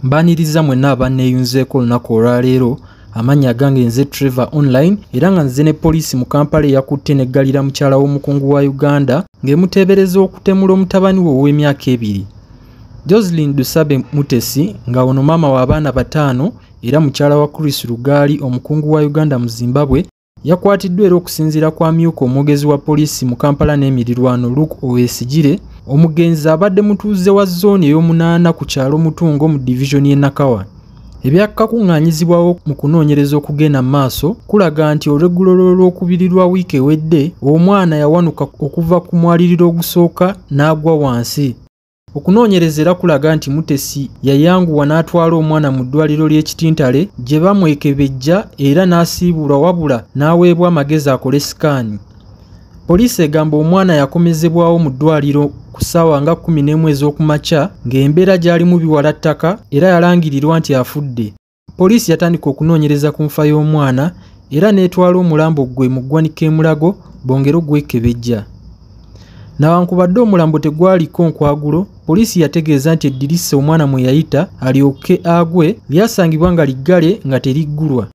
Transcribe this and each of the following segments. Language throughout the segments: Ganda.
Mbaniriza mwenna abanneeyunzeeko olunaku olwaleero. Amannya gange nze Trevor Online era nga nze ne poliisi mu Kampala eyakutte n'eggalira mukyala w'omukungu wa Uganda ng'emuteebereza okutemula omutabani we ow'emyaka 2. Jocelyn Dusabe Mutesi nga ono maama w'abaana 5 era mukyala wa Chris Rugaali omukungu wa Uganda mu Zimbabwe yakwatiddwa era okusinziira kwa myuka omwogezi wa poliisi mu Kampala n'emirirwano Luke Owesigire. Omugenzi abadde mutuuze wa zooni ey'omunaana ku kyalo Mutungo mu divisioni y'e Nakawa. Ebyakakuŋŋaanyizibwawo mu kunoonyereza okugenda mu maaso kulaga nti olw'eggulolo olw'okubiri lwa wiiki ewedde omwana yawanuka okuva ku mwaliriro ogusooka n'agwa wansi. Okunoonyereza era kulaga nti Mutesi yayanguwa n'atwala omwana mu ddwaliro ly'ekitintale gye bamwekebejja era n'asiibulwa wabula n'aweebwa amagezi akole sikaani. Poliisi egamba omwana yakomezebwawo mu ddwaliro ku ssaawa nga 11 ez'okumakya ng'embeera gy'alimu biwalattaka era yalangirirwa nti afudde. Poliisi yatandika okunoonyereza ku nfa y'omwana era n'etwala omulambo gwe mu ggwanika Mulago bongera ogwekebejja. Nawankubadde omulambo tegwaliko nkwagulo, poliisi yategeeza nti eddirisa omwana mwe yayita alyoke agwe lyasangibwa nga liggale nga teriggulwa.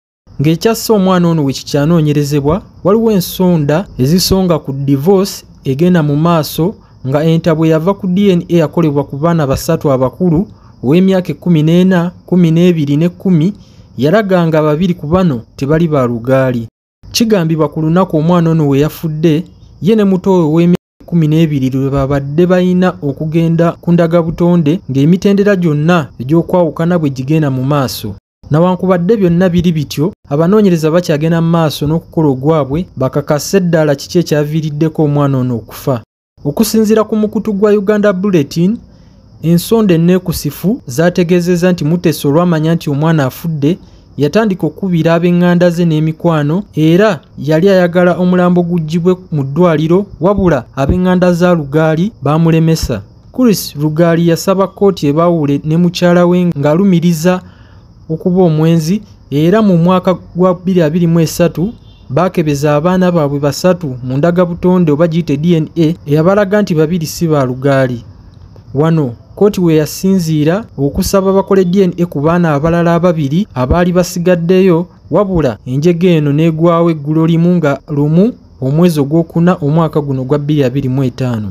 Ng'ekyasse omwana ono we kikyanoonyerezebwa waliwo ensonda ezisonga ku divorce egenda mu maaso nga entabwe yava ku DNA yakolebwa ku baana 3 abakulu ow'emyaka 14, 12 ne 10 yalaga nga 2 ku bano tebali ba Lugaali. Kigambibwa ku lunaku omwana ono we yafudde ye ne muto we ow'emyaka 12 lwe babadde balina okugenda ku ndagabutonde ng'emitendera gyonna egy'okwawukana bwe gigenda mu maaso. Nawankubadde byonna biri bityo, abanoonyereza bakyagenda mu maaso n'okukola ogwabwe bakakase ddala kiki ekyaviiriddeko omwana ono okufa. Okusinziira ku mukutu gwa Uganda Bulletin, ensonda enneekusifu zaategeezezza nti Mutesi olwamanya nti omwana afudde yatandika okubira ab'eŋŋanda ze n'emikwano era yali ayagala omulambo guggyibwe mu ddwaliro wabula ab'eŋŋanda za Lugaali baamulemesa. Chris Rugaali yasaba kkooti ebaawule ne mukyala we ng'alumiriza okuba omwenzi era mu mwaka gwa 2023 baakebeza abaana baabwe 3 mu ndagabutonde oba giyite DNA eyabalaga nti 2 si ba Lugaali. Wano kkooti we yasinziira okusaba bakole DNA ku baana abalala 2 abaali basigaddeyo wabula enjege eno n'egwawo eggulo limu nga lumu omwezi ogwokuna omwaka guno gwa 2025.